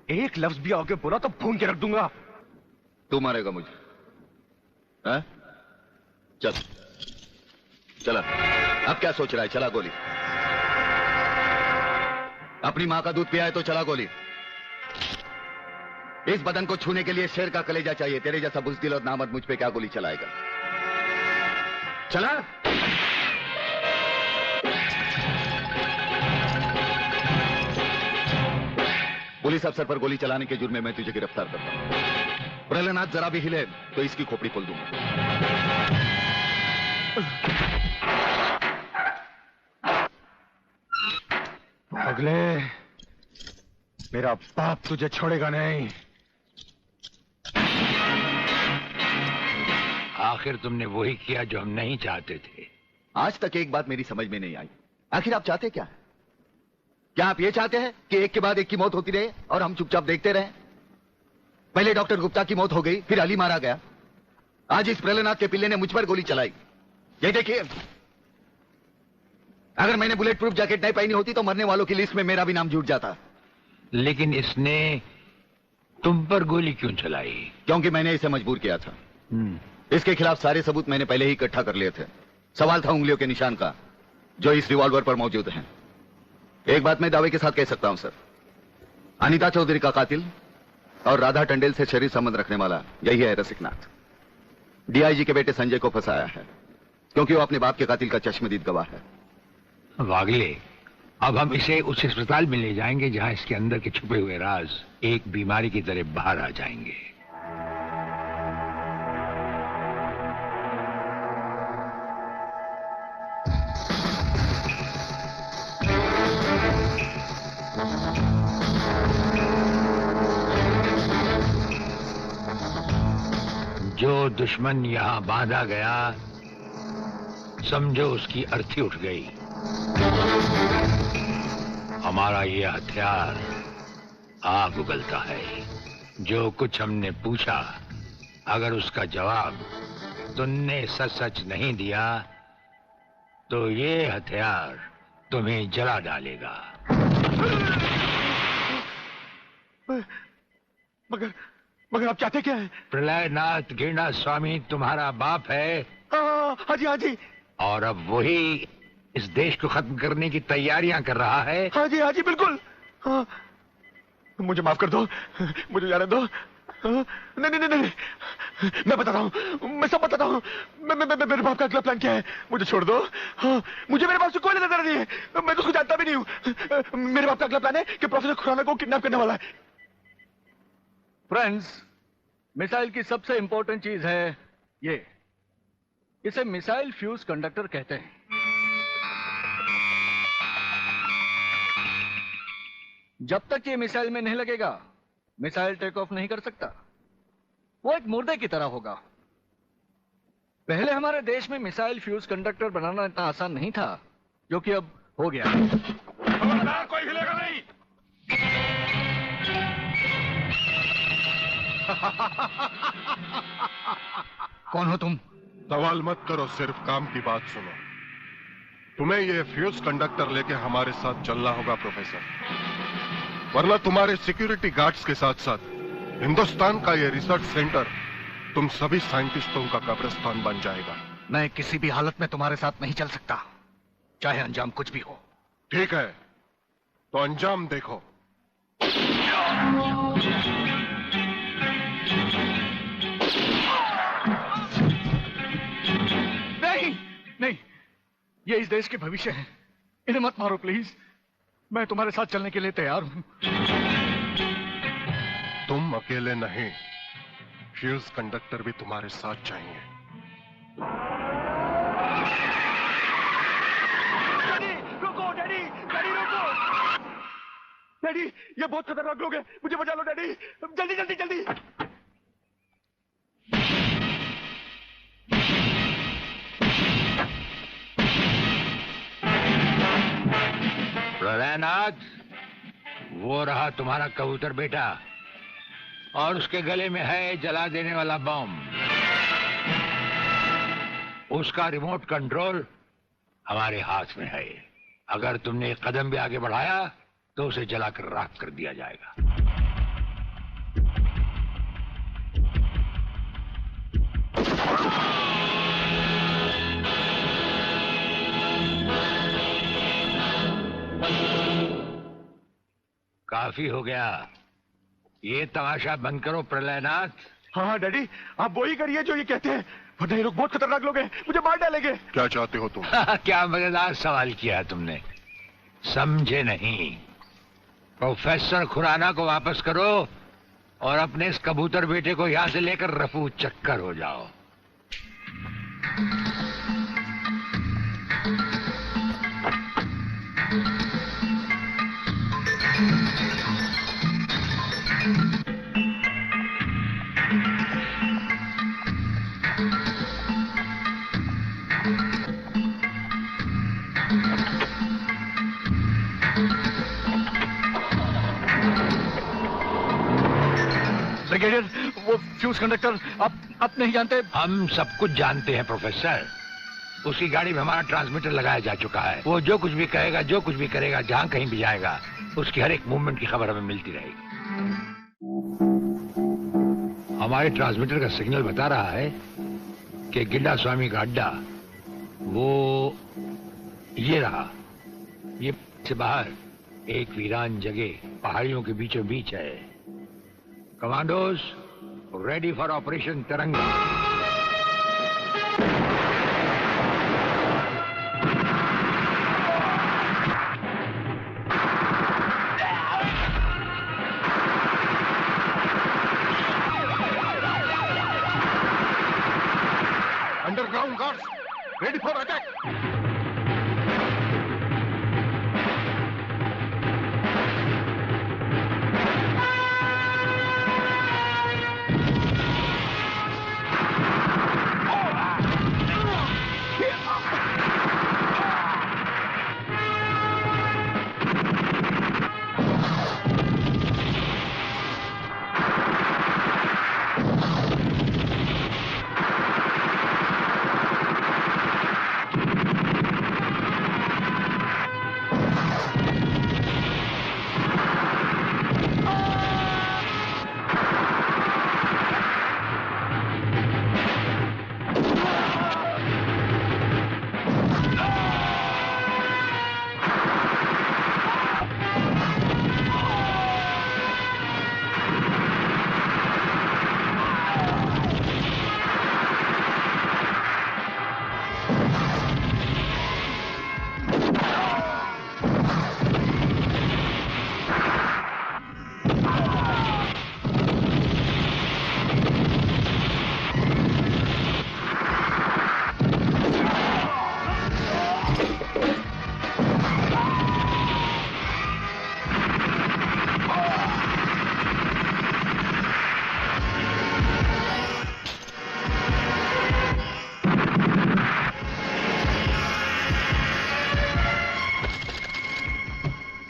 एक लफ्ज भी आगे बोला तो भून के रख दूंगा। तू मारेगा मुझे? हाँ? चल चला। अब क्या सोच रहा है? चला गोली। अपनी मां का दूध पिया है तो चला गोली। इस बदन को छूने के लिए शेर का कलेजा चाहिए। तेरे जैसा बुज़दिल और नामर्द मुझ पे क्या गोली चलाएगा? चला। पुलिस अफसर पर गोली चलाने के जुर्म में मैं तुझे गिरफ्तार करता हूं। प्रहलाद जरा भी हिले तो इसकी खोपड़ी खोल दूंगा। अगले मेरा बाप तुझे छोड़ेगा नहीं। आखिर तुमने वही किया जो हम नहीं चाहते थे। आज तक एक बात मेरी समझ में नहीं आई। आखिर आप चाहते क्या? क्या आप ये चाहते हैं कि एक के बाद एक की मौत होती रहे और हम चुपचाप देखते रहें? पहले डॉक्टर गुप्ता की मौत हो गई, फिर अली मारा गया, आज इस प्रहलाद के पिल्ले ने मुझ पर गोली चलाई। ये देखिए, अगर मैंने बुलेट प्रूफ जैकेट नहीं पहनी होती तो मरने वालों की लिस्ट में मेरा भी नाम जुट जाता। लेकिन इसने तुम पर गोली क्यों चलाई? क्योंकि मैंने इसे मजबूर किया था। इसके खिलाफ सारे सबूत मैंने पहले ही इकट्ठा कर लिए थे। सवाल था उंगलियों के निशान का, जो इस रिवॉल्वर पर मौजूद हैं। एक बात मैं दावे के साथ कह सकता हूं सर, अनीता चौधरी का कातिल और राधा टंडेल से शरीर संबंध रखने वाला यही है रसिकनाथ। डीआईजी के बेटे संजय को फंसाया है क्योंकि वो अपने बाप के कातिल का चश्मदीद गवाह है। वागले, अब हम इसे उस अस्पताल में ले जाएंगे जहां इसके अंदर के छुपे हुए राज एक बीमारी की तरह बाहर आ जाएंगे। जो दुश्मन यहां बांधा गया, समझो उसकी अर्थी उठ गई। हमारा ये हथियार आग उगलता है। जो कुछ हमने पूछा, अगर उसका जवाब तुमने सच सच नहीं दिया तो ये हथियार तुम्हें जला डालेगा। मगर आप चाहते क्या है? प्रलयनाथ गिरना स्वामी तुम्हारा बाप है। हाँ जी, हाँ जी। और अब वही इस देश को खत्म करने की तैयारियां कर रहा है। हाँ जी बिल्कुल। हाँ, मुझे माफ कर दो, मुझे जाने दो। नहीं नहीं नहीं, मैं बताता हूँ, मैं सब बताता हूँ। मेरे बाप का अगला प्लान क्या है, मुझे छोड़ दो। हाँ, मुझे मेरे बाप से कोई लेना देना नहीं है, मैं तो उसको जानता भी नहीं हूँ। मेरे बाप का अगला प्लान है कि प्रोफेसर खुराना को किडनैप करने वाला है। फ्रेंड्स, मिसाइल की सबसे इंपॉर्टेंट चीज है ये, इसे मिसाइल फ्यूज कंडक्टर कहते हैं। जब तक ये मिसाइल में नहीं लगेगा, मिसाइल टेक ऑफ नहीं कर सकता। वो एक मुर्दे की तरह होगा। पहले हमारे देश में मिसाइल फ्यूज कंडक्टर बनाना इतना आसान नहीं था, जो कि अब हो गया। कोई हिलेगा नहीं। कौन हो तुम? सवाल मत करो, सिर्फ काम की बात सुनो। तुम्हें ये फ्यूज कंडक्टर लेके हमारे साथ चलना होगा प्रोफेसर, वरना तुम्हारे सिक्योरिटी गार्ड्स के साथ साथ हिंदुस्तान का ये रिसर्च सेंटर तुम सभी साइंटिस्टों का कब्रिस्तान बन जाएगा। मैं किसी भी हालत में तुम्हारे साथ नहीं चल सकता, चाहे अंजाम कुछ भी हो। ठीक है, तो अंजाम देखो। नहीं नहीं, ये इस देश के भविष्य है, इन्हें मत मारो प्लीज। मैं तुम्हारे साथ चलने के लिए तैयार हूं। तुम अकेले नहीं, फ्यूज कंडक्टर भी तुम्हारे साथ चाहिए। डैडी रुको, डैडी डैडी रुको। डैडी, ये बहुत खतरनाक लोग हैं, मुझे बचा लो डैडी, जल्दी जल्दी जल्दी। प्रलयनाथ, वो रहा तुम्हारा कबूतर बेटा, और उसके गले में है जला देने वाला बम। उसका रिमोट कंट्रोल हमारे हाथ में है। अगर तुमने एक कदम भी आगे बढ़ाया तो उसे जलाकर राख कर दिया जाएगा। काफी हो गया। ये तमाशा बंद करो प्रलयनाथ। हाँ हाँ डैडी, आप वो ही करिए जो ये कहते हैं, वरना ये लोग बहुत खतरनाक लोग हैं, मुझे मार डालेंगे। क्या चाहते हो तुम? क्या मजेदार सवाल किया तुमने, समझे नहीं। प्रोफेसर खुराना को वापस करो और अपने इस कबूतर बेटे को यहां से लेकर रफू चक्कर हो जाओ। ब्रिगेडियर, वो फ्यूज कंडक्टर आप नहीं जानते? हम सब कुछ जानते हैं प्रोफेसर। उसकी गाड़ी में हमारा ट्रांसमीटर लगाया जा चुका है। वो जो कुछ भी कहेगा, जो कुछ भी करेगा, जहां कहीं भी जाएगा, उसकी हर एक मूवमेंट की खबर हमें मिलती रहेगी। हमारे ट्रांसमीटर का सिग्नल बता रहा है कि गिड्डा स्वामी का अड्डा वो ये रहा। ये से बाहर एक वीरान जगह पहाड़ियों के बीचों बीच है। कमांडोज रेडी फॉर ऑपरेशन तिरंगा। Underground guards ready for attack.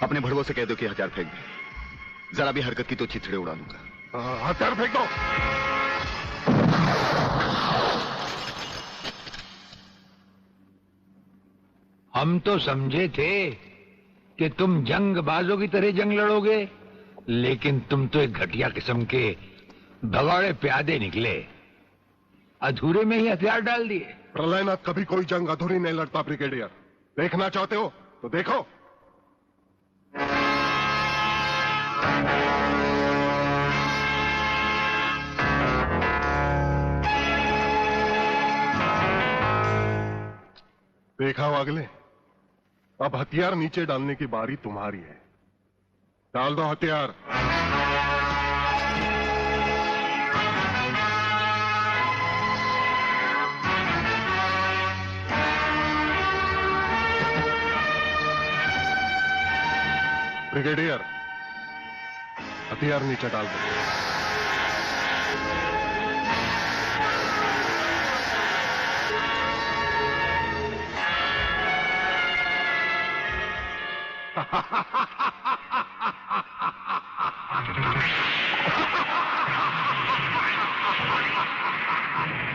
अपने भड़वों से कह दो कि हथियार फेंक दे। जरा भी हरकत की तो चिथड़े उड़ा दूंगा। हथियार फेंक दो। हम तो समझे थे कि तुम जंगबाजों की तरह जंग लड़ोगे, लेकिन तुम तो एक घटिया किस्म के भगौड़े प्यादे निकले। अधूरे में ही हथियार डाल दिए। प्रलयनाथ कभी कोई जंग अधूरी नहीं लड़ता ब्रिगेडियर। देखना चाहते हो तो देखो। देखा वागले, अब हथियार नीचे डालने की बारी तुम्हारी है। डाल दो हथियार। ब्रिगेडियर, हथियार नीचे डाल दो।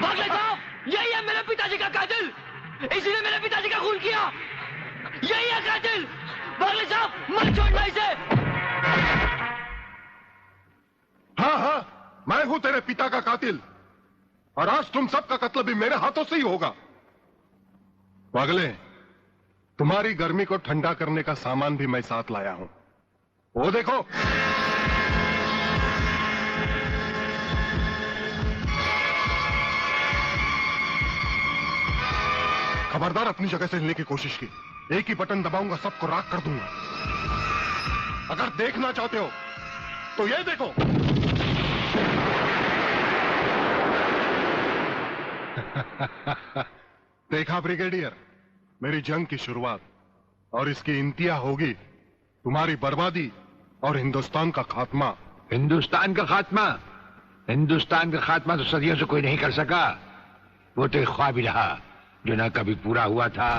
बागले साहब, यही है मेरे पिताजी का कातिल। इसी ने मेरे पिताजी का खून किया। यही है कातिल। बागले साहब, मत छोड़ना इसे। हाँ हाँ, मैं हूं तेरे पिता का कातिल, और आज तुम सबका कत्ल भी मेरे हाथों से ही होगा। वागले, तुम्हारी गर्मी को ठंडा करने का सामान भी मैं साथ लाया हूं। वो देखो। खबरदार अपनी जगह से हिलने की कोशिश की। एक ही बटन दबाऊंगा, सबको राख कर दूंगा। अगर देखना चाहते हो तो ये देखो। देखा ब्रिगेडियर, मेरी जंग की शुरुआत, और इसकी इंतहा होगी तुम्हारी बर्बादी और हिंदुस्तान का खात्मा। हिंदुस्तान का खात्मा? हिंदुस्तान का खात्मा तो सदियों से कोई नहीं कर सका। वो तो एक ख्वाब ही रहा जो न कभी पूरा हुआ था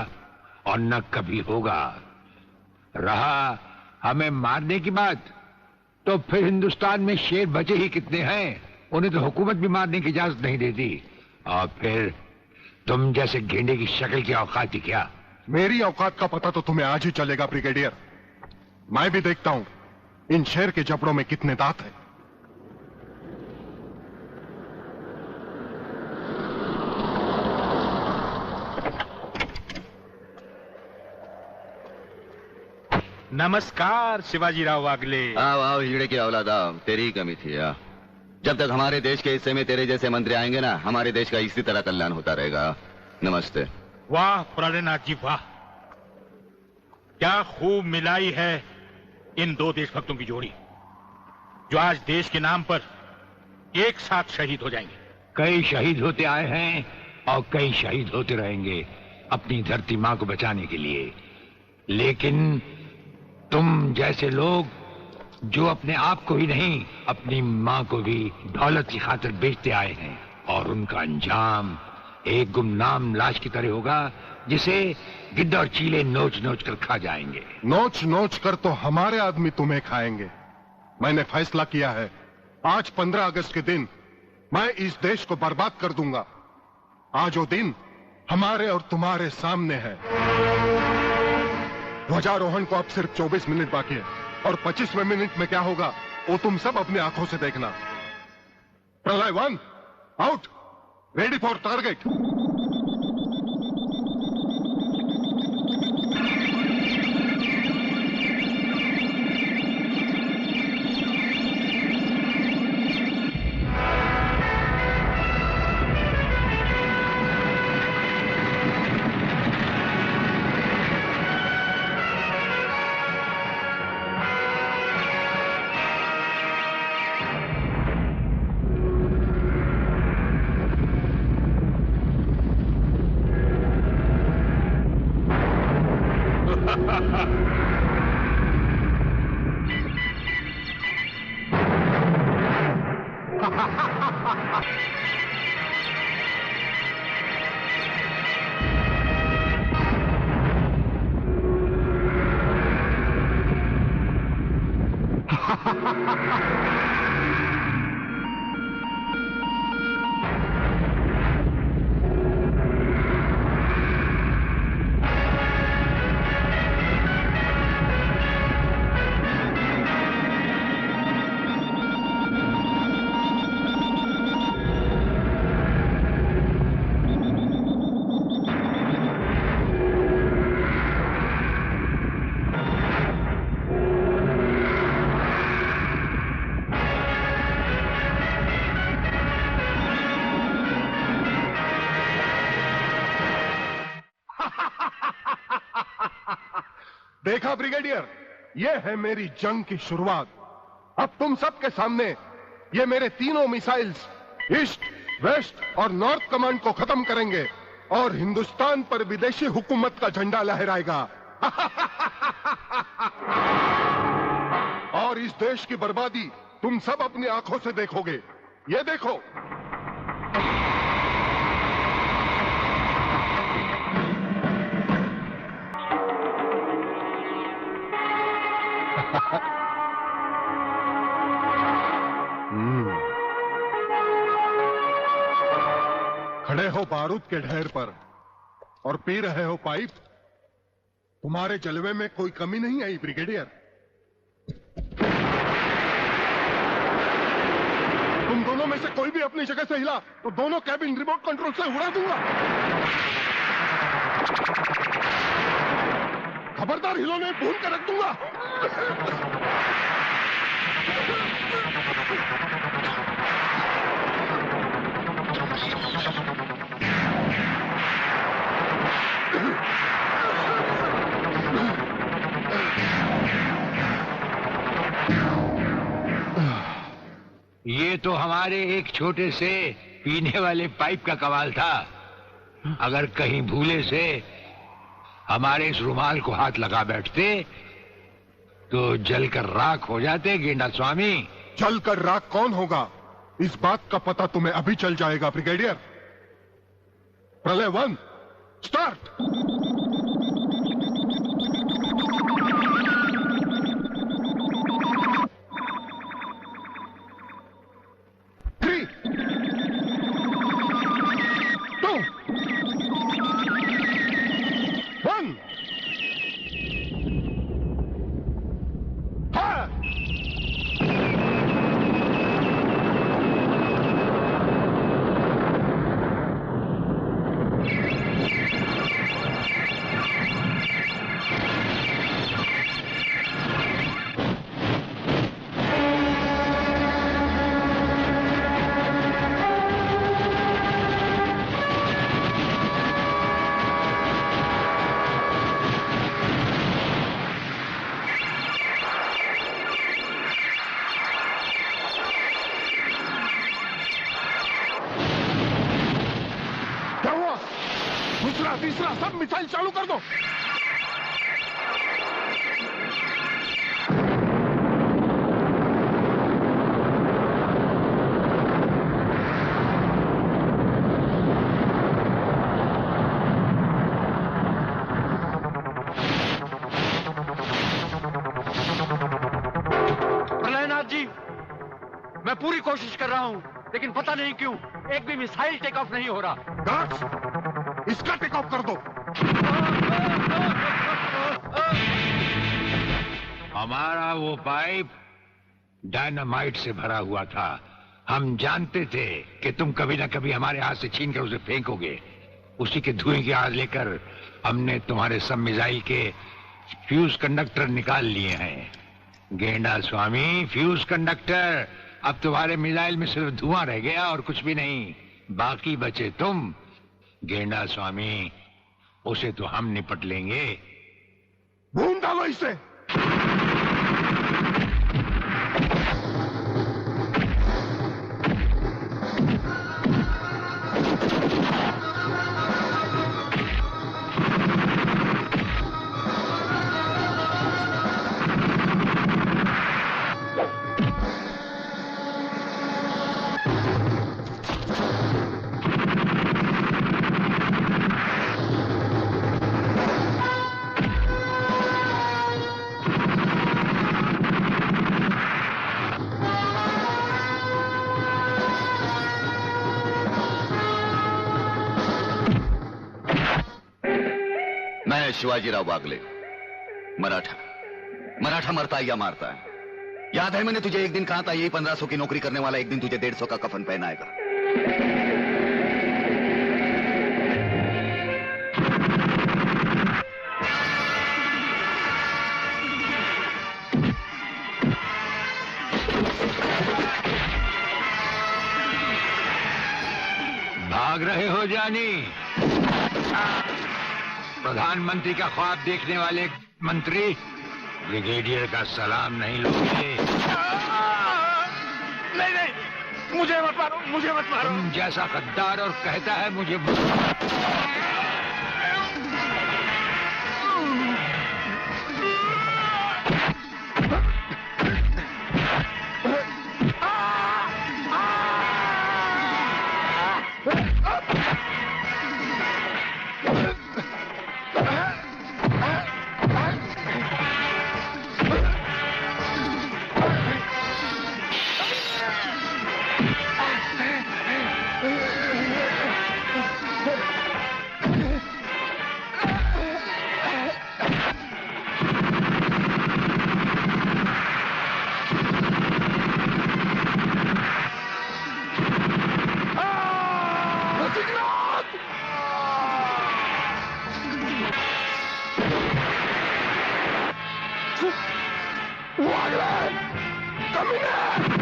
और न कभी होगा। रहा हमें मारने की बात, तो फिर हिंदुस्तान में शेर बचे ही कितने हैं? उन्हें तो हुकूमत भी मारने की इजाजत नहीं देती। और फिर तुम जैसे गेंडे की शक्ल की औकात ही क्या? मेरी औकात का पता तो तुम्हें आज ही चलेगा ब्रिगेडियर। मैं भी देखता हूं इन शेर के जबड़ों में कितने दांत हैं। नमस्कार शिवाजीराव वागले। आओ आओ हिजड़े की औलाद आओ, तेरी ही कमी थी। जब तक हमारे देश के हिस्से में तेरे जैसे मंत्री आएंगे ना, हमारे देश का इसी तरह कल्याण होता रहेगा। नमस्ते। वाह प्राणनाथ जी वाह, क्या खूब मिलाई है इन दो देशभक्तों की जोड़ी, जो आज देश के नाम पर एक साथ शहीद हो जाएंगे। कई शहीद होते आए हैं और कई शहीद होते रहेंगे अपनी धरती माँ को बचाने के लिए। लेकिन तुम जैसे लोग जो अपने आप को ही नहीं, अपनी माँ को भी दौलत की खातिर बेचते आए हैं, और उनका अंजाम एक गुमनाम लाश की तरह होगा जिसे गिद्ध और चीले नोच नोच कर खा जाएंगे। नोच नोच कर तो हमारे आदमी तुम्हें खाएंगे। मैंने फैसला किया है, आज 15 अगस्त के दिन मैं इस देश को बर्बाद कर दूंगा। आज वो दिन हमारे और तुम्हारे सामने है। ध्वजारोहण को अब सिर्फ 24 मिनट बाकी है, और 25वें मिनट में क्या होगा वो तुम सब अपनी आंखों से देखना। प्रलय 1 आउट, रेडी फॉर टारगेट। देखा ब्रिगेडियर, ये है मेरी जंग की शुरुआत। अब तुम सबके सामने ये मेरे तीनों मिसाइल्स ईस्ट, वेस्ट और नॉर्थ कमांड को खत्म करेंगे और हिंदुस्तान पर विदेशी हुकूमत का झंडा लहराएगा। और इस देश की बर्बादी तुम सब अपनी आंखों से देखोगे। ये देखो। खड़े हो बारूद के ढेर पर और पी रहे हो पाइप। तुम्हारे जलवे में कोई कमी नहीं आई ब्रिगेडियर। तुम दोनों में से कोई भी अपनी जगह से हिला तो दोनों कैबिन रिमोट कंट्रोल से उड़ा दूंगा। खबरदार हिलो नहीं, भून कर रख दूंगा। ये तो हमारे एक छोटे से पीने वाले पाइप का कमाल था। अगर कहीं भूले से हमारे इस रुमाल को हाथ लगा बैठते तो जलकर राख हो जाते गेंडा स्वामी। जलकर राख कौन होगा, इस बात का पता तुम्हें अभी चल जाएगा ब्रिगेडियर। प्रलय 1 स्टार्ट। दूसरा तीसरा सब मिसाइल चालू कर दो। प्रलयनाथ जी, मैं पूरी कोशिश कर रहा हूं, लेकिन पता नहीं क्यों एक भी मिसाइल टेक ऑफ नहीं हो रहा। गार्ड्स, इसका टेक ऑफ कर दो। हमारा वो पाइप डायनामाइट से भरा हुआ था। हम जानते थे कि तुम कभी ना कभी हमारे हाथ से छीन कर उसे फेंकोगे। उसी के धुएं की आग लेकर हमने तुम्हारे सब मिसाइल के फ्यूज कंडक्टर निकाल लिए हैं। गेंडा स्वामी, फ्यूज कंडक्टर, अब तुम्हारे मिसाइल में सिर्फ धुआं रह गया और कुछ भी नहीं। बाकी बचे तुम। गेंडा स्वामी, उसे तो हम निपट लेंगे। भून डालो इसे। शिवाजीराव बागले, मराठा मरता है या मारता है। याद है मैंने तुझे एक दिन कहा था, यही 1500 की नौकरी करने वाला एक दिन तुझे 150 का कफन पहनाएगा। भाग रहे हो जानी? प्रधानमंत्री का ख्वाब देखने वाले मंत्री ब्रिगेडियर का सलाम नहीं लोगे? नहीं, मुझे मत मारो, मुझे मत मारो। तुम जैसा गद्दार और कहता है मुझे Come here!